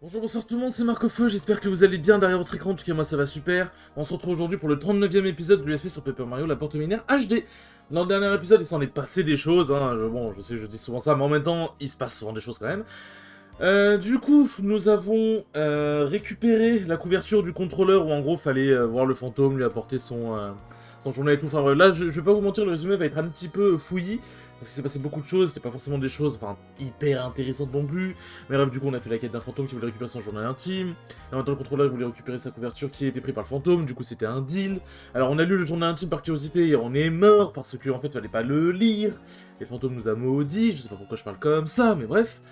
Bonjour, bonsoir tout le monde, c'est Marco-Feu, j'espère que vous allez bien derrière votre écran, en tout cas moi ça va super. On se retrouve aujourd'hui pour le 39e épisode de l'USP sur Paper Mario, la porte minière HD. Dans le dernier épisode, il s'en est passé des choses, hein. Bon, je sais, je dis souvent ça, mais en même temps, il se passe souvent des choses quand même. Du coup, nous avons récupéré la couverture du contrôleur où en gros, fallait voir le fantôme, lui apporter son journal et tout. Enfin, là, je vais pas vous mentir, le résumé va être un petit peu fouillis. Parce qu'il s'est passé beaucoup de choses, c'était pas forcément des choses enfin, hyper intéressantes non plus. Mais bref, du coup, on a fait la quête d'un fantôme qui voulait récupérer son journal intime. Et en même temps, le contrôleur voulait récupérer sa couverture qui a été prise par le fantôme. Du coup, c'était un deal. Alors, on a lu le journal intime par curiosité et on est mort parce que en fait, fallait pas le lire. Et le fantôme nous a maudit. Je sais pas pourquoi je parle comme ça, mais bref.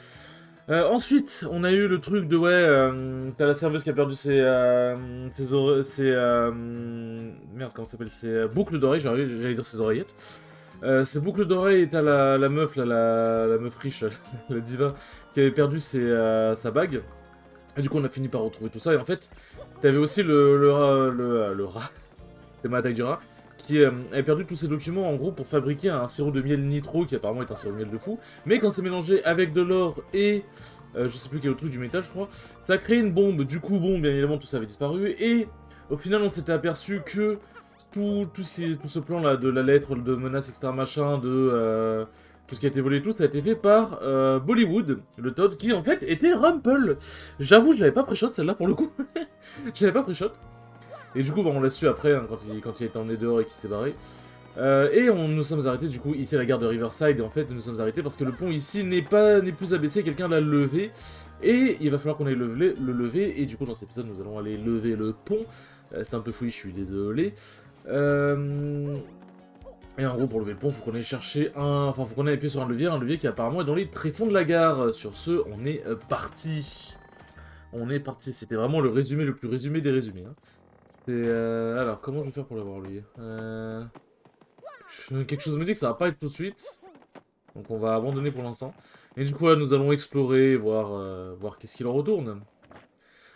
Ensuite, on a eu le truc de ouais, t'as la serveuse qui a perdu merde, comment ça s'appelle, ses boucles d'oreilles, j'allais dire ses oreillettes. Ses boucles d'oreilles et t'as la meuf, là, la meuf riche, là, la diva, qui avait perdu sa bague. Et du coup, on a fini par retrouver tout ça. Et en fait, t'avais aussi le rat, c'était ma attaque du rat, qui avait perdu tous ses documents, en gros, pour fabriquer un sirop de miel nitro, qui apparemment est un sirop de miel de fou. Mais quand c'est mélangé avec de l'or et je sais plus quel autre truc, du métal, je crois, ça a créé une bombe. Du coup, bon, bien évidemment, tout ça avait disparu. Et au final, on s'était aperçu que tout ce plan-là, de la lettre, de menace, etc., machin, tout ce qui a été volé et tout, ça a été fait par Bollywood, le Todd, qui en fait était Rumple. J'avoue, je l'avais pas pré-shot celle-là pour le coup. Je l'avais pas pré-shot. Et du coup, bah, on l'a su après, hein, quand il était emmené dehors et qu'il s'est barré. Et nous sommes arrêtés du coup ici à la gare de Riverside, et en fait nous sommes arrêtés parce que le pont ici n'est plus abaissé, quelqu'un l'a levé, et il va falloir qu'on aille le lever, et du coup dans cet épisode nous allons aller lever le pont. C'est un peu fouillis, je suis désolé. Et en gros pour lever le pont, faut qu'on aille chercher faut qu'on aille appuyer sur un levier qui apparemment est dans les tréfonds de la gare. Sur ce, on est parti. On est parti, c'était vraiment le résumé le plus résumé des résumés. Hein. Alors, comment je vais faire pour l'avoir lui Quelque chose me dit que ça va pas être tout de suite. Donc on va abandonner pour l'instant. Et du coup là nous allons explorer, voir qu'est-ce qu'il en retourne.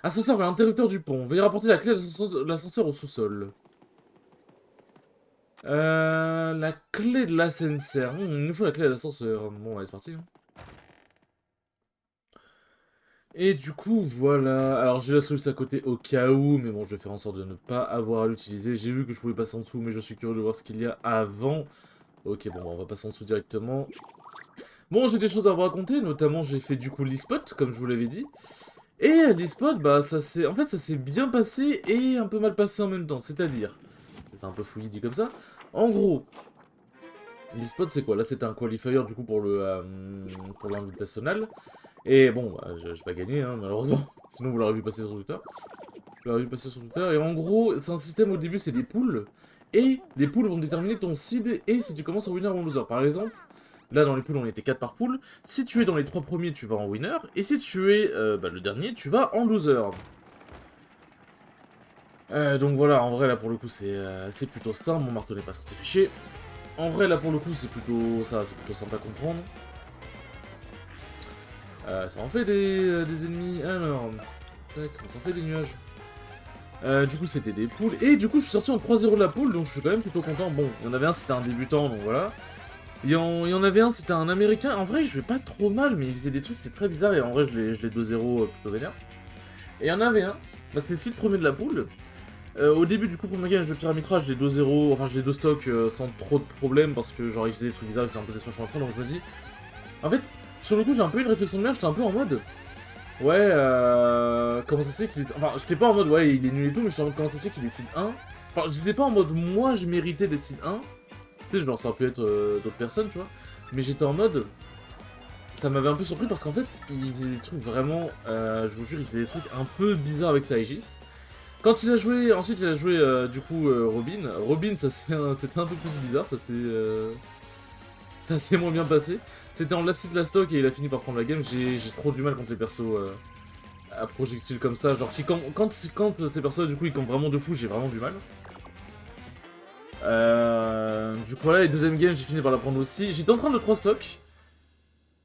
Ascenseur vers l'interrupteur du pont. Veuillez rapporter la clé de l'ascenseur au sous-sol. La clé de l'ascenseur. Il nous faut la clé de l'ascenseur. Bon, allez, c'est parti. Hein. Et du coup, voilà. Alors j'ai la solution à côté au cas où, mais bon, je vais faire en sorte de ne pas avoir à l'utiliser. J'ai vu que je pouvais passer en dessous, mais je suis curieux de voir ce qu'il y a avant. Ok, bon, bah, on va passer en dessous directement. Bon, j'ai des choses à vous raconter, notamment j'ai fait du coup l'e-spot, comme je vous l'avais dit. Et l'e-spot, bah en fait ça s'est bien passé et un peu mal passé en même temps, c'est-à-dire, c'est un peu fouillis dit comme ça, en gros, l'e-spot c'est quoi? Là c'était un qualifier du coup pour l'invitational, et bon, bah, j'ai pas gagné hein, malheureusement, sinon vous l'aurez vu passer sur Twitter. Vous l'aurez vu passer sur Twitter, et en gros, c'est un système au début, c'est des poules, et les poules vont déterminer ton seed et si tu commences en winner ou en loser. Par exemple, là, dans les poules, on était 4 par poule. Si tu es dans les 3 premiers, tu vas en winner. Et si tu es le dernier, tu vas en loser. Donc voilà, en vrai, là, pour le coup, c'est plutôt simple. Mon marteau n'est pas sorti, fait chier. En vrai, là, pour le coup, c'est plutôt simple à comprendre. Ça en fait des ennemis. Alors, tac, ça en fait des nuages. Du coup, c'était des poules. Et du coup, je suis sorti en 3-0 de la poule, donc je suis quand même plutôt content. Bon, il y en avait un, c'était un débutant, donc voilà. Il y en avait un, c'était un américain. En vrai, je vais pas trop mal, mais il faisait des trucs, c'était très bizarre. Et en vrai, je l'ai 2-0 plutôt vénère. Et il y en avait un, bah, c'est le site premier de la poule. Au début, du coup, pour ma game, je pyramitrage, je l'ai 2-0, enfin, je l'ai 2 stocks sans trop de problèmes parce que, genre, il faisait des trucs bizarres, c'est un peu des smashs en donc je me dis. En fait, sur le coup, j'ai un peu une réflexion de merde, j'étais un peu en mode. Ouais, comment ça se fait qu'il est. Enfin, j'étais pas en mode, ouais, il est nul et tout, mais j'étais en mode, comment ça se fait qu'il est seed 1. Enfin, je disais pas en mode, moi, je méritais d'être seed 1. Tu sais, genre, ça aurait pu être d'autres personnes, tu vois. Mais j'étais en mode. Ça m'avait un peu surpris parce qu'en fait, il faisait des trucs vraiment. Je vous jure, il faisait des trucs un peu bizarres avec sa Aegis. Quand il a joué. Ensuite, il a joué du coup Robin. Robin, c'était un peu plus bizarre, ça s'est moins bien passé. C'était en last hit last stock et il a fini par prendre la game. J'ai trop du mal contre les persos à projectiles comme ça. Genre, quand ces persos du coup ils campent vraiment de fou, j'ai vraiment du mal. Du coup, voilà, les deuxième game, j'ai fini par la prendre aussi. J'étais en train de 3 stocks.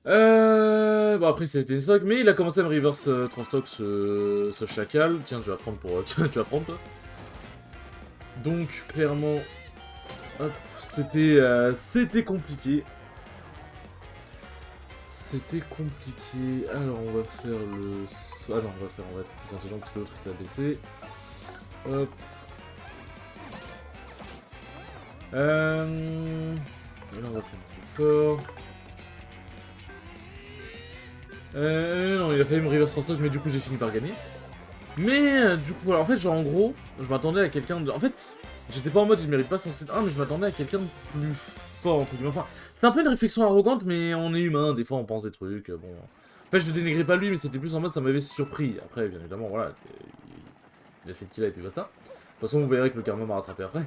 Bon, après, c'était stock, mais il a commencé à me reverse 3 stocks, ce chacal. Tiens, tu vas prendre pour. Tu vas prendre, toi. Donc, clairement. Hop, c'était compliqué. c'était compliqué. Alors on va faire le... Ah non, on va être plus intelligent parce que l'autre il s'est abaissé. Hop. Et là on va faire plus fort. Non, il a failli me reverse 3 stocks, mais du coup j'ai fini par gagner. Mais du coup, alors, en fait, genre en gros, je m'attendais à quelqu'un de... En fait, j'étais pas en mode il mérite pas son site 1, mais je m'attendais à quelqu'un de plus fort, entre guillemets. Enfin, c'est un peu une réflexion arrogante, mais on est humain, des fois on pense des trucs, bon... En fait, je dénigrais pas lui, mais c'était plus en mode ça m'avait surpris. Après, bien évidemment, voilà, il a cette kill là et puis basta. De toute façon, vous verrez que le karma m'a rattrapé après.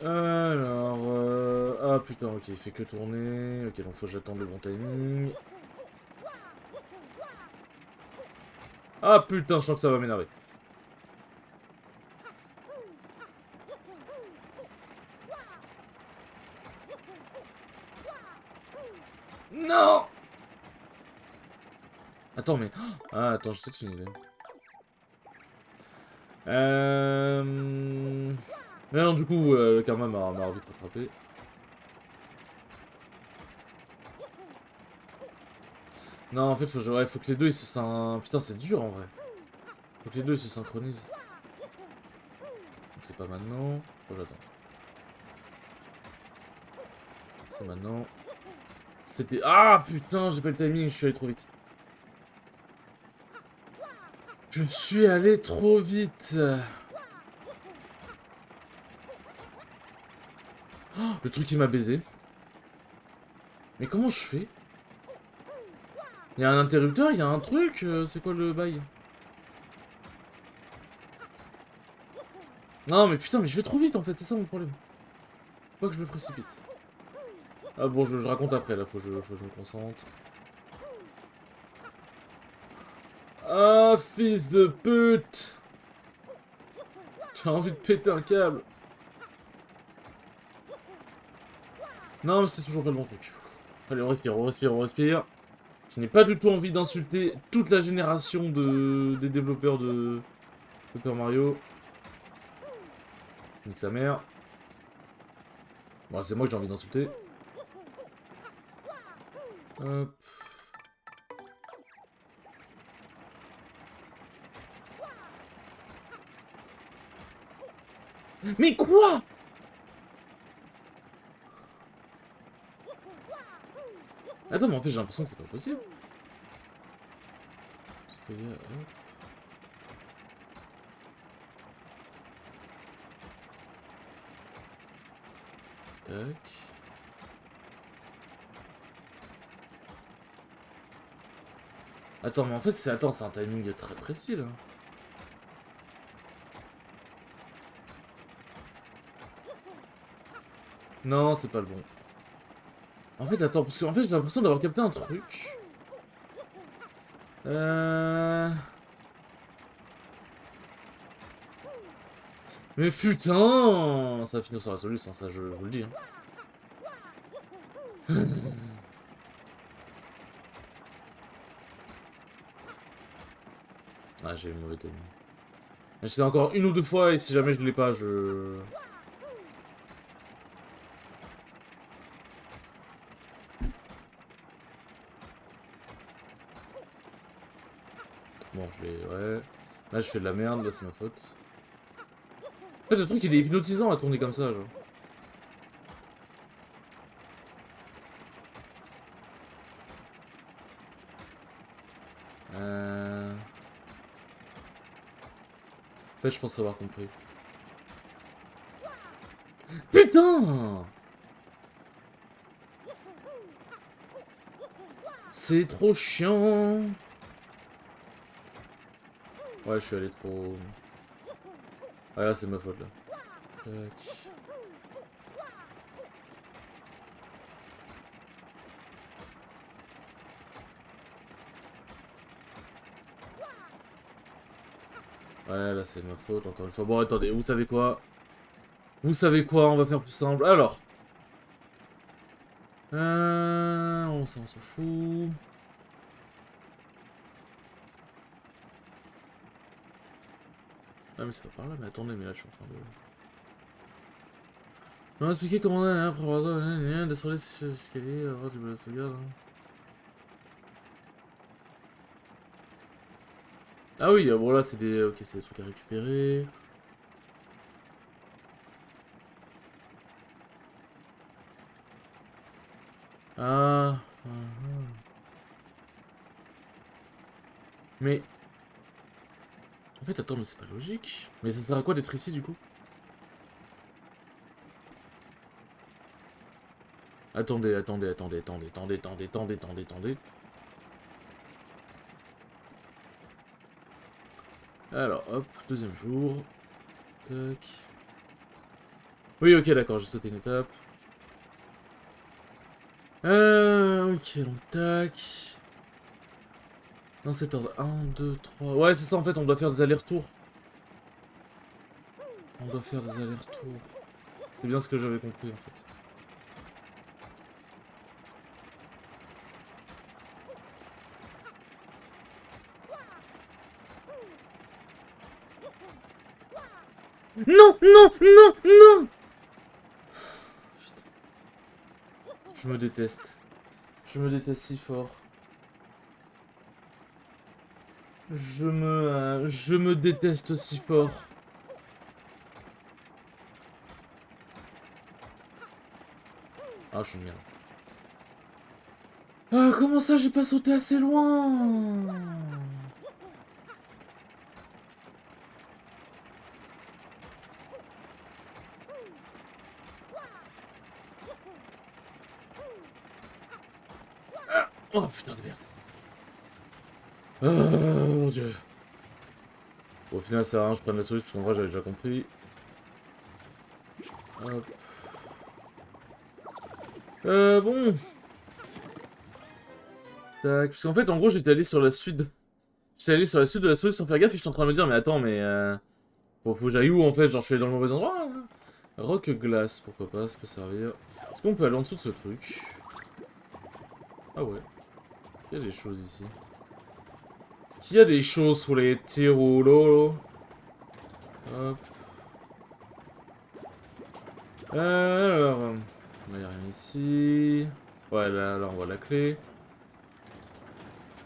Alors... Ah putain, ok, il fait que tourner. Ok, donc faut que j'attende le bon timing. Ah putain, je sens que ça va m'énerver. Non! Attends, mais... Ah, attends, j'ai peut-être une idée. Mais non, du coup, le karma m'a vite rattrapé. Non, en fait, faut que les deux ils se synchronisent. Putain, c'est dur en vrai. Faut que les deux ils se synchronisent. Donc c'est pas maintenant. Faut que j'attends. C'est maintenant. C'était... Ah putain, j'ai pas le timing, je suis allé trop vite. Je suis allé trop vite. Oh, le truc il m'a baisé. Mais comment je fais? Il y a un interrupteur, il y a un truc, c'est quoi le bail? Non mais putain, mais je vais trop vite en fait, c'est ça mon problème. Faut pas que je me précipite. Ah bon, je raconte après là, faut que je me concentre. Ah, fils de pute! J'ai envie de péter un câble. Non, mais c'est toujours pas le bon truc. Allez, on respire, on respire, on respire. Je n'ai pas du tout envie d'insulter toute la génération des développeurs de Super Mario. Nique sa mère. Bon, c'est moi que j'ai envie d'insulter. Hop. Mais quoi? Attends, mais en fait, j'ai l'impression que c'est pas possible. Parce que, hop. Tac. Attends, mais en fait, c'est un timing très précis, là. Non, c'est pas le bon. En fait, attends, parce que en fait, j'ai l'impression d'avoir capté un truc. Mais putain! Ça va finir sur la solution, ça, je vous le dis. Hein. Ah, j'ai eu le mauvais timing. J'essaie encore une ou deux fois, et si jamais je l'ai pas, je... Bon, je vais... Ouais... Là, je fais de la merde, là, c'est ma faute. En fait, le truc, il est hypnotisant à tourner comme ça, genre. En fait, je pense avoir compris. Putain! C'est trop chiant! Ouais, je suis allé trop... Ah, là, c'est ma faute, là. Tac. Ouais, là, c'est ma faute, encore une fois. Bon, attendez, vous savez quoi? Vous savez quoi? On va faire plus simple. Alors... on s'en fout. Ah mais ça va par là, mais attendez, mais là je suis en train de... On m'a expliqué comment on a, après avoir descendre les escaliers, avoir du la sauvegarde. Ah oui, bon là c'est des... Ok, c'est des trucs à récupérer. Ah, ah, ah. Mais... En fait, attends, mais c'est pas logique. Mais ça sert à quoi d'être ici, du coup? Attendez, attendez, attendez, attendez, attendez, attendez, attendez, attendez, attendez. Alors, hop, deuxième jour. Tac. Oui, ok, d'accord, j'ai sauté une étape. Ok, donc tac. Dans cet ordre, 1, 2, 3... Ouais, c'est ça, en fait, on doit faire des allers-retours. On doit faire des allers-retours. C'est bien ce que j'avais compris, en fait. Non, non, non, non. Putain. Je me déteste. Je me déteste si fort. Je me déteste si fort. Ah, je suis une merde. Ah, comment ça, j'ai pas sauté assez loin? Ah, oh, putain de merde. Oh, mon dieu. Bon, au final, ça sert à rien, je prends la souris, parce qu'en vrai, j'avais déjà compris. Hop. Bon. Tac, parce qu'en fait, en gros, j'étais allé sur la suite de... J'étais allé sur la suite de la souris sans faire gaffe, et j'étais en train de me dire, mais attends, mais... faut que j'aille où, en fait? Genre, je suis allé dans le mauvais endroit, hein. Rock glace, pourquoi pas, ça peut servir. Est-ce qu'on peut aller en dessous de ce truc? Ah ouais. Il y a des choses ici. Est-ce qu'il y a des choses sur les tiroulos? Hop. Alors... Il n'y a rien ici. Ouais, là, on voit la clé.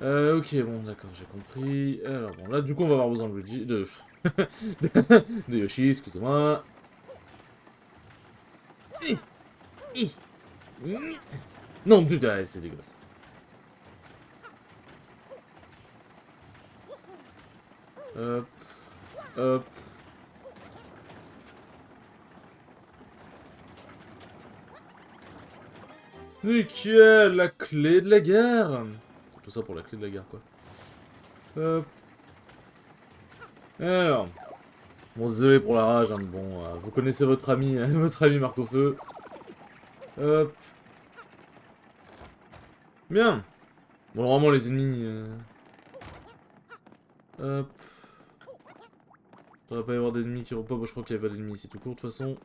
Ok, bon, d'accord, j'ai compris. Alors, bon, là, du coup, on va avoir besoin de Luigi... de Yoshi, excusez-moi. Non, putain, c'est dégueulasse. Hop. Hop. Nickel, la clé de la gare. Tout ça pour la clé de la gare, quoi. Hop. Alors. Bon, désolé pour la rage, hein, mais bon, vous connaissez votre ami, votre ami Marc au feu. Hop. Bien. Bon, normalement, les ennemis... Hop. Il devrait pas y avoir d'ennemis qui repopent. Bon, je crois qu'il y avait pas d'ennemis ici tout court, de toute façon.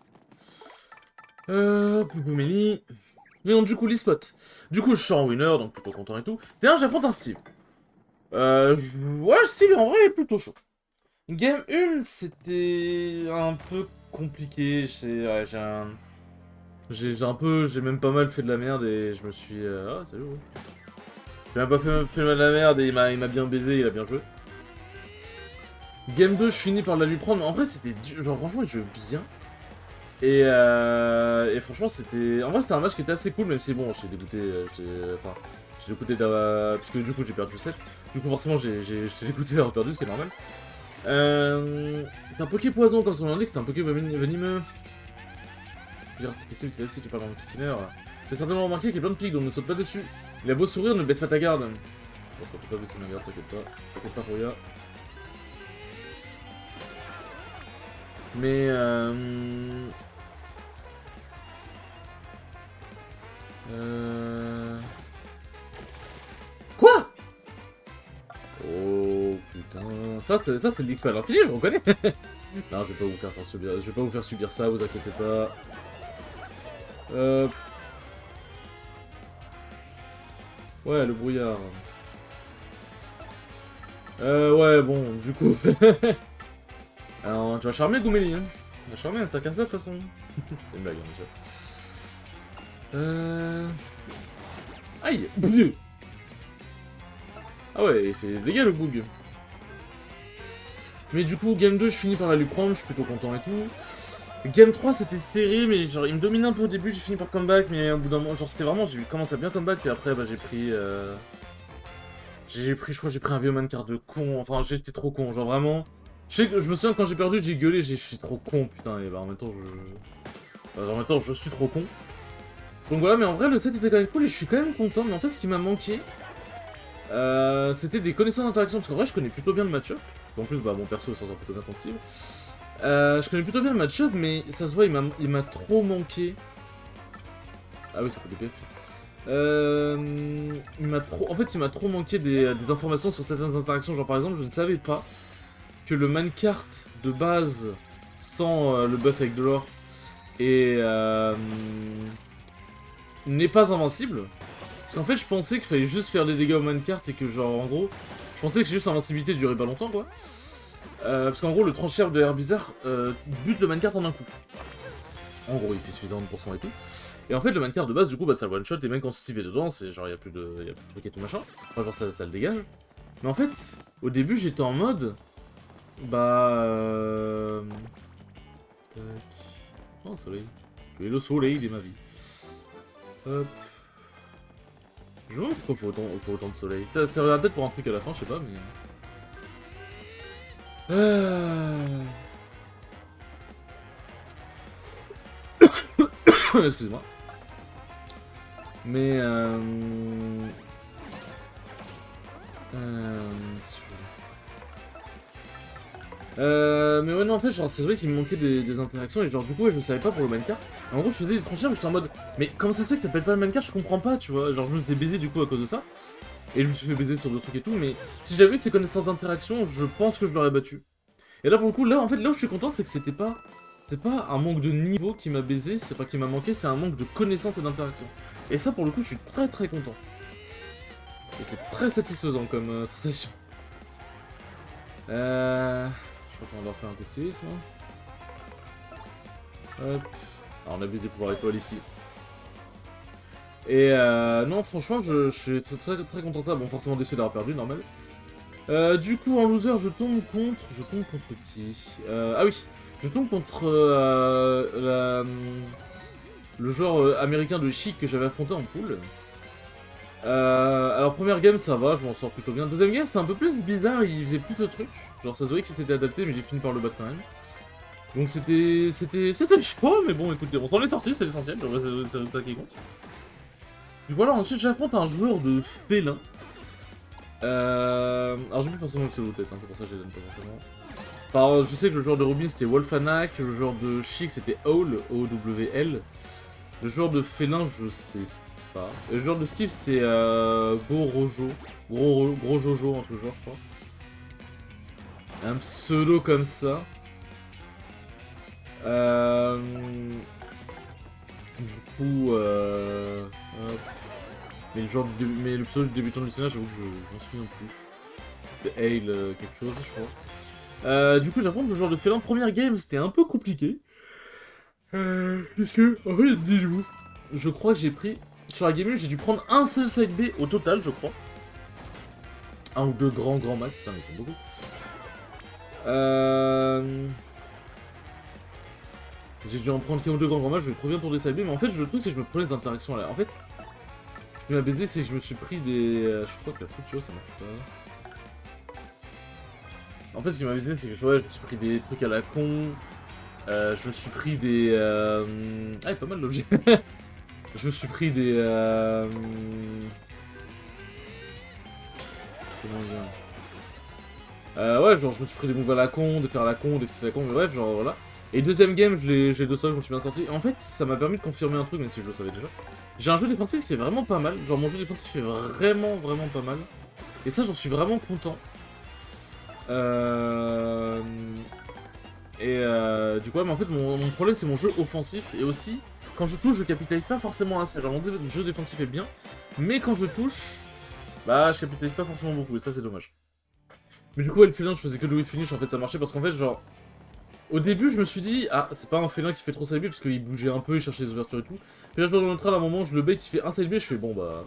Hop, Gouméli. Mais non, du coup, l'e-spot. Du coup, je suis en winner, donc plutôt content et tout. D'ailleurs, j'affronte un Steve. Ouais, Steve, en vrai, il est plutôt chaud. Game 1, c'était un peu compliqué. Ouais, j'ai même pas mal fait de la merde et je me suis... Ah, salut, ouais. J'ai même pas fait mal de la merde et il m'a bien baisé, il a bien joué. Game 2, je finis par la lui prendre. En vrai, c'était dur. Genre, franchement, il jouait bien. Et franchement, c'était... En vrai, c'était un match qui était assez cool, même si, bon, j'ai dégoûté... Enfin, j'ai dégoûté d'avoir... Parce que du coup, j'ai perdu 7. Du coup, forcément, j'étais dégoûté d'avoir perdu, ce qui est normal. T'es un Poké Poison, comme son nom l'indique, c'est un Poké venimeux. Je veux dire, t'es PC, si tu parles dans le cliffhanger. Tu as certainement remarqué qu'il y a plein de pics, donc ne saute pas dessus. Il a beau sourire, ne baisse pas ta garde. Bon, je crois que t'as pas baissé ma garde, t'inquiète pas. T'inquiète pas, Roya. Mais Quoi? Oh putain. Ça c'est de l'XP à l'infini, je reconnais. Non, je vais pas vous faire subir. Je vais pas vous faire subir ça, vous inquiétez pas. Ouais, le brouillard. Ouais, bon, du coup. Alors, tu vas charmer Gouméli, hein. Tu vas charmer un de sa casse de toute façon. C'est une blague, hein, monsieur. Aïe. Boug. Ah ouais, il fait des dégâts le boug. Mais du coup, game 2, je finis par la lui prendre, je suis plutôt content et tout. Game 3, c'était serré, mais genre, il me dominait un peu au début, j'ai fini par comeback, mais au bout d'un moment, genre, c'était vraiment, j'ai commencé à bien comeback, puis après, bah, j'ai pris, je crois que j'ai pris un vieux mancard de con, enfin, j'étais trop con, genre, vraiment. Je me souviens, quand j'ai perdu, j'ai gueulé, je suis trop con, putain, et bah, en même temps, je suis trop con. Donc voilà, mais en vrai, le set était quand même cool, et je suis quand même content, mais en fait, ce qui m'a manqué, c'était des connaissances d'interaction, parce qu'en vrai, je connais plutôt bien le match-up. En plus, bah, mon perso s'en sort plutôt bien contre Steve. Je connais plutôt bien le match-up, mais ça se voit, il m'a trop manqué. Ah oui, ça peut DPF. En fait, il m'a trop manqué des informations sur certaines interactions. Genre, par exemple, je ne savais pas que le mancart de base, sans le buff avec de l'or, n'est pas invincible. Parce qu'en fait, je pensais qu'il fallait juste faire des dégâts au mancart et que, genre, en gros, je pensais que juste l'invincibilité durait pas longtemps, quoi. Parce qu'en gros, le tranchère de Air Bizarre bute le mancart en un coup. En gros, il fait suffisamment de pourcents et tout. Et en fait, le mancart de base, du coup, bah, ça le one-shot, et même quand Steve est dedans, c'est genre, il y a plus de trucs et tout machin. Enfin, genre, ça le dégage. Mais en fait, au début, j'étais en mode. Bah. Tac. Oh, soleil. Tu es le soleil de ma vie. Hop. Je me demande pourquoi il faut autant de soleil. Ça va peut-être pour un truc à la fin, je sais pas, mais. Excusez-moi. Mais mais ouais, non, en fait, genre, c'est vrai qu'il me manquait des interactions, et genre, du coup, ouais, je savais pas pour le mancart. En gros, je faisais des tranchères, mais j'étais en mode, mais comment ça se fait que ça s'appelle pas le mancart, je comprends pas, tu vois. Genre, je me suis baisé du coup à cause de ça, et je me suis fait baiser sur d'autres trucs et tout, mais si j'avais eu ces connaissances d'interaction, je pense que je l'aurais battu. Et là, pour le coup, là, en fait, là où je suis content, c'est que c'était pas. C'est pas un manque de niveau qui m'a baisé, c'est pas qui m'a manqué, c'est un manque de connaissances et d'interaction. Et ça, pour le coup, je suis très très content. Et c'est très satisfaisant comme sensation. Je crois qu'on va leur faire un coup de séisme. Hop. Alors, on a vu des pouvoirs étoiles ici. Et non, franchement, je suis très, très, très content de ça. Bon, forcément déçu d'avoir perdu, normal. Du coup, en loser, je tombe contre qui ah oui, je tombe contre le joueur américain de Chic que j'avais affronté en pool. Alors, première game, ça va, je m'en sors plutôt bien. Deuxième game, c'était un peu plus bizarre, il faisait plus de trucs. Genre, ça se voyait qu'il s'était adapté, mais j'ai fini par le battre quand même. Donc, c'était chaud, mais bon, écoutez, on s'en est sorti, c'est l'essentiel, c'est le résultat qui compte. Du coup, alors, ensuite, j'affronte un joueur de félin. Alors, j'ai plus forcément le pseudo tête, hein, c'est pour ça que je les donne pas forcément. Alors, je sais que le joueur de Rubin c'était Wolfanak, le joueur de Chic c'était Owl, O-W-L. Le joueur de Félin, je sais pas. Et le joueur de Steve c'est Gorojo. Gros Jojo, un truc genre, je crois. Un pseudo comme ça. Du coup, hop. Mais le pseudo du débutant du Sénat, j'avoue que je m'en souviens plus. De Hale quelque chose, je crois. Du coup, j'apprends que le joueur de félin, première game, c'était un peu compliqué. Parce que, en fait, dites-vous, je crois que j'ai pris, sur la game 1, j'ai dû prendre un seul side B au total, je crois. Un ou deux grands max, putain, mais c'est beaucoup. J'ai dû en prendre qu'un ou deux grands max, je vais trop bien pour des side B, mais en fait, le truc, c'est que je me prenais des interactions là. En fait, ce qui m'a baisé, c'est que je me suis pris des. Je crois que la Futio, ça marche pas. En fait, ce qui m'a baisé, c'est que ouais, je me suis pris des trucs à la con. Je me suis pris des. Ah, pas mal d'objets. Je me suis pris des. Comment dire. Ouais, genre, je me suis pris des moves à la con, des fers à la con, des fils à la con, mais bref, genre voilà. Et deuxième game, j'ai deux sols, je me suis bien sorti. Et en fait, ça m'a permis de confirmer un truc, même si je le savais déjà. J'ai un jeu défensif qui est vraiment pas mal. Genre, mon jeu défensif est vraiment pas mal. Et ça, j'en suis vraiment content. Du coup, ouais, mais en fait, mon problème, c'est mon jeu offensif. Et aussi, quand je touche, je capitalise pas forcément assez. Genre, mon jeu défensif est bien. Mais quand je touche, bah, je capitalise pas forcément beaucoup. Et ça, c'est dommage. Mais du coup, le félin, je faisais que le whip finish. En fait, ça marchait parce qu'en fait, genre. Au début, je me suis dit, ah, c'est pas un félin qui fait trop side B parce qu'il bougeait un peu, il cherchait les ouvertures et tout. Puis là, je vois dans le train, à un moment, je le bait, il fait un side B, je fais bon bah.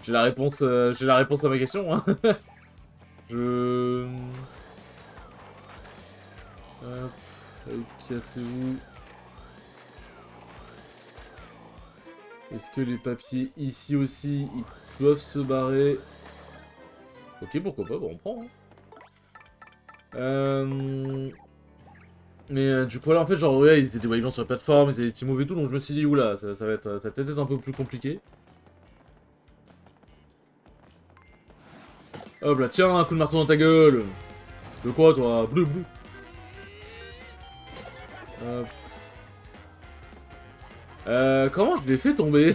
J'ai la réponse à ma question, hein. Je. Hop, cassez-vous. Est-ce que les papiers ici aussi, ils peuvent se barrer? Ok, pourquoi pas, bah on prend. Hein. Mais du coup, là, en fait, genre, ouais, ils étaient Wayland sur la plateforme, ils étaient team move et tout, donc je me suis dit, oula, ça va peut-être être un peu plus compliqué. Hop là, tiens, un coup de marteau dans ta gueule. De quoi, toi? Bleu, bleu. Hop. Comment je l'ai fait tomber?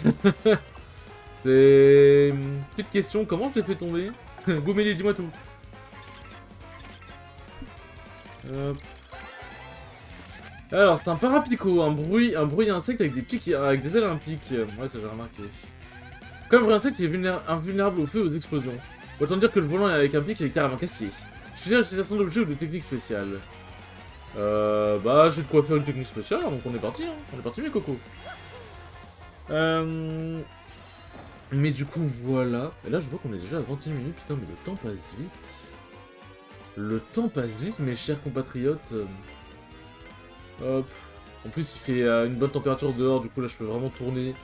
C'est... Petite question, comment je l'ai fait tomber? Goumeli, dis-moi tout. Hop. Alors, c'est un parapico, un bruit insecte avec des pics, avec des ailes à un pic. Ouais, ça j'ai remarqué. Comme un bruit insecte, il est invulnérable au feu et aux explosions. Autant dire que le volant avec un pic est carrément casse-pied. Je suis à l'utilisation d'objets ou de techniques spéciales. Bah, j'ai de quoi faire une technique spéciale, donc on est parti, hein. On est parti, mes cocos. Mais du coup, voilà. Et là, je vois qu'on est déjà à 21 minutes. Putain, mais le temps passe vite. Le temps passe vite, mes chers compatriotes. Hop. En plus, il fait une bonne température dehors. Du coup, là, je peux vraiment tourner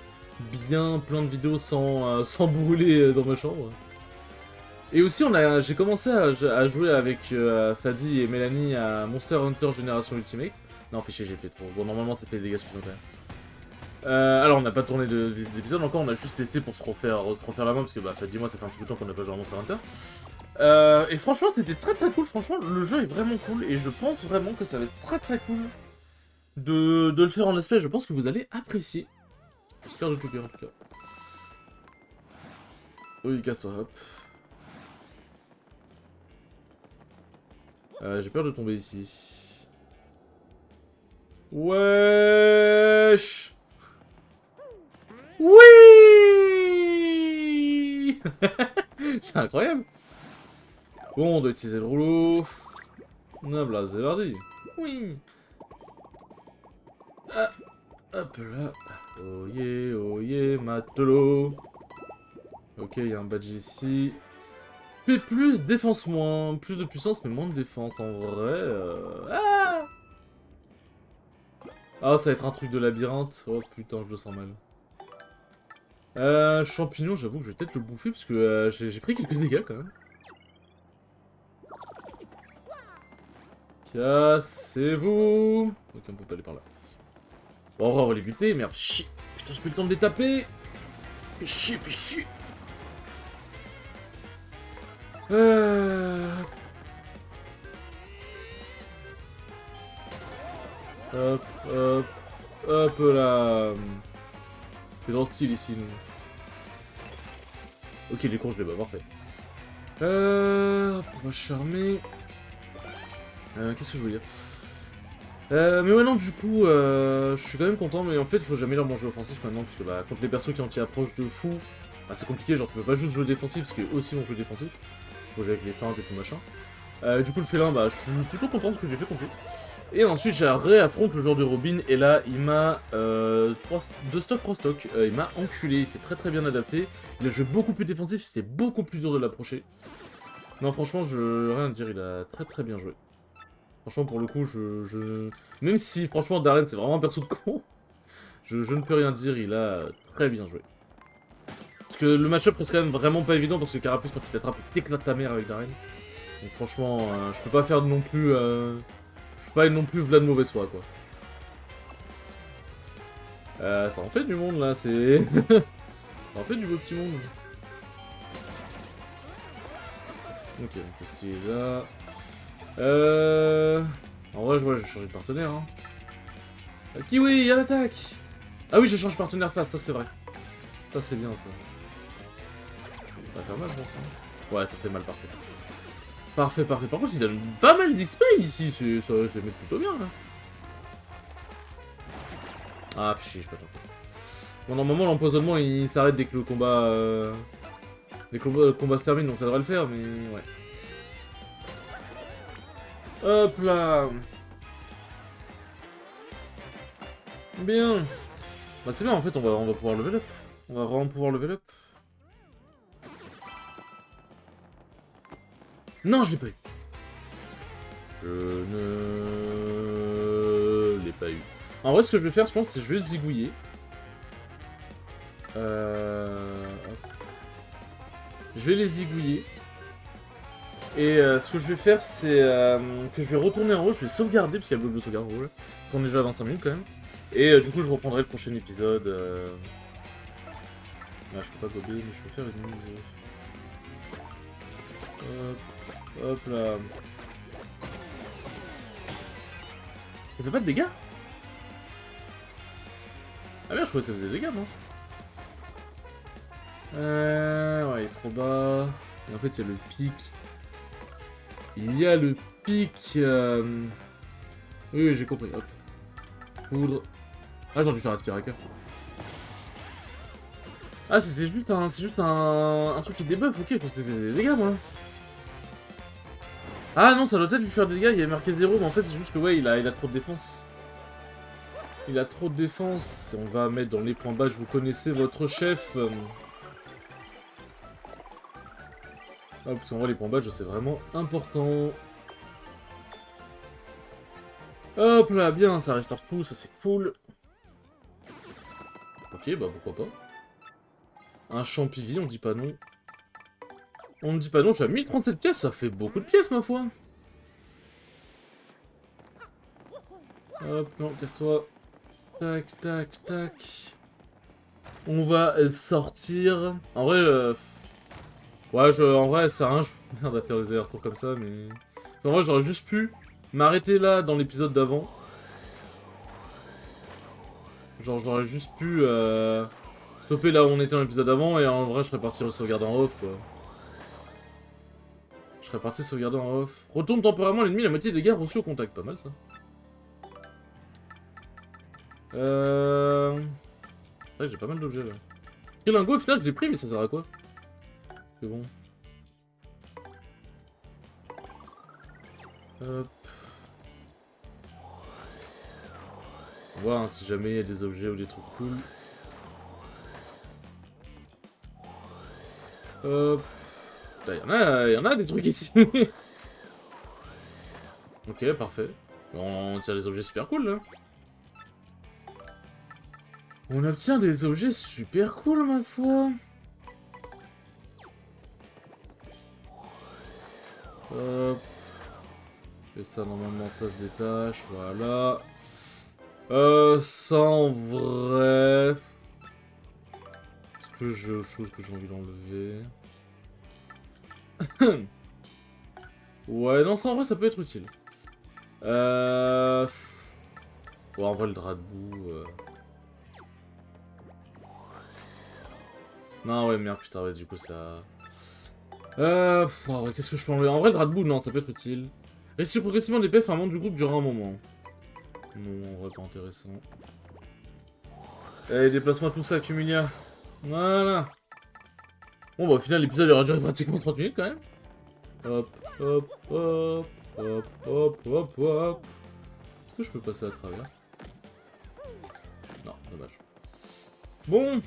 bien plein de vidéos sans brûler dans ma chambre. Et aussi, j'ai commencé à jouer avec Fadi et Mélanie à Monster Hunter Génération Ultimate. Non, fait chier, j'ai fait trop. Bon, normalement, ça fait des dégâts suffisants quand même. Alors on n'a pas tourné d'épisode encore, on a juste testé pour se refaire la main parce que bah Fadi et moi ça fait un petit peu de temps qu'on n'a pas joué à Monster Hunter. Et franchement c'était très cool, franchement le jeu est vraiment cool et je pense vraiment que ça va être très cool de le faire en let's play, je pense que vous allez apprécier. J'espère de tout cœur en tout cas. Oui, casse-toi, hop. J'ai peur de tomber ici. Wesh. Oui. C'est incroyable. Bon, on doit utiliser le rouleau. Hop là, c'est parti. Oui. Ah, hop là. Oh yeah, matelot. Ok, il y a un badge ici. P+, défense moins. Plus de puissance, mais moins de défense. En vrai... Ah, ah, ça va être un truc de labyrinthe. Oh putain, je le sens mal. Champignon, j'avoue que je vais peut-être le bouffer, parce que j'ai pris quelques dégâts, quand même. Cassez-vous. Ok, on peut pas aller par là. Bon, on va les buter, merde, chier. Putain, j'ai plus le temps de les taper. Fais chier, fais chier. Hop, hop, hop là. C'est dans le style ici, nous. Ok, les cons, je les bats, parfait. On va charmer. Qu'est-ce que je veux dire? Mais ouais, non, du coup, je suis quand même content, mais en fait, il faut jamais leur manger offensif maintenant, parce que bah, contre les persos qui anti-approche de fou, bah, c'est compliqué, genre tu peux pas juste jouer défensif, parce qu'eux aussi vont jouer défensif. Faut jouer avec les feintes et tout machin. Du coup, le félin, bah, je suis plutôt content de ce que j'ai fait contre lui. Et ensuite, j'ai réaffronte le joueur de Robin, et là, il m'a 2 stocks, 3 stocks. Il m'a enculé, il s'est très bien adapté. Il a joué beaucoup plus défensif, c'était beaucoup plus dur de l'approcher. Non, franchement, rien à dire, il a très bien joué. Franchement, pour le coup, même si, franchement, Darren, c'est vraiment un perso de con, je ne peux rien dire, il a très bien joué. Parce que le match-up reste quand même vraiment pas évident, parce que Carapuce, quand il t'attrape, il t'éclate ta mère avec Darren. Donc franchement, je peux pas faire non plus... je peux pas être non plus Vlad de mauvaise foi, quoi. Ça en fait du monde, là, c'est... ça en fait du beau petit monde. Ok, donc ici est là... En vrai, je vais changer de partenaire, hein. Kiwi, à l'attaque! Ah oui, je change de partenaire face, ça c'est vrai. Ça c'est bien, ça. Ça va faire mal, je pense. Hein. Ouais, ça fait mal, parfait. Parfait. Par contre, il donne pas mal d'XP ici, ça met plutôt bien, là. Ah, fichier, je peux tenter. Bon, normalement, l'empoisonnement, il s'arrête dès que le combat... dès que le combat se termine, donc ça devrait le faire, mais... ouais. Hop là. Bien. Bah c'est bien, en fait, on va pouvoir level up. On va vraiment pouvoir level up. Non, je l'ai pas eu. Je ne l'ai pas eu. En vrai, ce que je vais faire, je pense, c'est que je vais le zigouiller. Hop. Je vais les zigouiller. Et ce que je vais faire, c'est que je vais retourner en haut, je vais sauvegarder, parce qu'il y a le bloc de sauvegarde en haut, là. Parce qu'on est déjà à 25 minutes quand même. Et du coup, je reprendrai le prochain épisode. Là, je peux pas gober, mais je peux faire une mise. Hop là. Ça fait pas de dégâts? Ah merde, je croyais que ça faisait des dégâts, moi. Ouais, il est trop bas. Et en fait, il y a le pic. Il y a le pic. Oui, oui, j'ai compris. Hop. Poudre. Ah, j'ai envie de faire aspirateur. Ah, c'était juste un. C'est juste un truc qui débuffe, ok, je pensais que c'était des dégâts, moi. Ah non, ça doit peut-être lui faire des dégâts, il y a marqué 0, mais en fait, c'est juste que, ouais, il a trop de défense. Il a trop de défense. On va mettre dans les points bas, vous connaissez votre chef. Ah, parce qu'en vrai, les points badge, c'est vraiment important. Hop là, bien, ça restaure tout, ça c'est cool. Ok, bah pourquoi pas. Un champivi, on dit pas non. On ne dit pas non, je suis à 1037 pièces, ça fait beaucoup de pièces, ma foi. Hop, non, casse-toi. Tac, tac, tac. On va sortir. En vrai, ouais, en vrai, ça sert à rien, je merde à faire des allers-retours comme ça, mais... En vrai, j'aurais juste pu m'arrêter là, dans l'épisode d'avant. Genre, j'aurais juste pu stopper là où on était dans l'épisode d'avant, et en vrai, je serais parti sauvegarder en off, quoi. Je serais parti sauvegarder en off. Retourne temporairement l'ennemi, la moitié des dégâts reçus au contact. Pas mal, ça. Ouais, j'ai pas mal d'objets, là. Quel lingot, au final, je l'ai pris, mais ça sert à quoi? C'est bon. Hop. On va voir hein, si jamais il y a des objets ou des trucs cool. Hop. Il y en a des trucs ici. Ok, parfait. On tire des objets super cool, là. On obtient des objets super cool, ma foi. Hop. Et ça, normalement, ça se détache. Voilà. Ça, en vrai... Est-ce que j'ai autre chose que j'ai envie d'enlever? Ouais, non, ça, en vrai, ça peut être utile. Ouais, en vrai, le drap de boue... Non, ouais, merde, putain, ouais, du coup, ça... en vrai, qu'est-ce que je peux enlever? En vrai, le drap de boue, non, ça peut être utile. Restitue progressivement des PF à un membre du groupe durant un moment. Non, en vrai, pas intéressant. Allez, déplace-moi tout ça, Cumulia. Voilà. Bon, bah, au final, l'épisode aura duré pratiquement 30 minutes, quand même. Hop, hop, hop, hop, hop, hop, hop. Est-ce que je peux passer à travers? Non, dommage. Bon,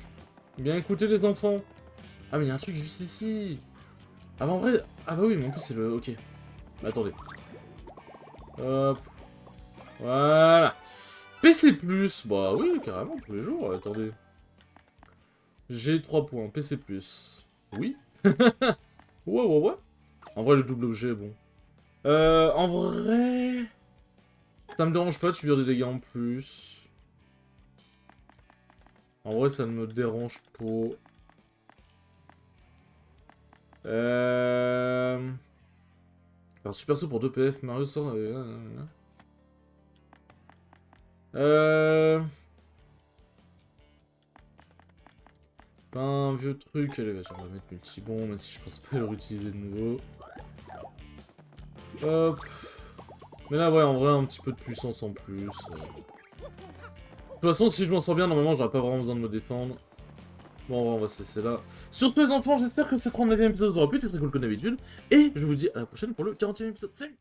bien écoutez, les enfants. Ah, mais il y a un truc juste ici. Ah, bah, en vrai... Ah, bah oui, mais en plus, c'est le... Ok. Bah, attendez. Hop. Voilà. PC+, bah oui, carrément, tous les jours, attendez. J'ai 3 points, PC+. Oui. Ouais, ouais, ouais. En vrai, le double objet, bon. En vrai... Ça me dérange pas de subir des dégâts en plus. En vrai, ça ne me dérange pas. Faire super saut pour 2 PF, Mario sort... Pas un vieux truc, allez, vas-y, on va mettre multibon, même si je pense pas le réutiliser de nouveau. Hop. Mais là, ouais, en vrai, un petit peu de puissance en plus. De toute façon, si je m'en sors bien, normalement, j'aurais pas vraiment besoin de me défendre. Bon, on va se laisser là. Sur ce, les enfants, j'espère que ce 39e épisode vous aura plu, c'est très cool comme d'habitude. Et je vous dis à la prochaine pour le 40e épisode. Salut!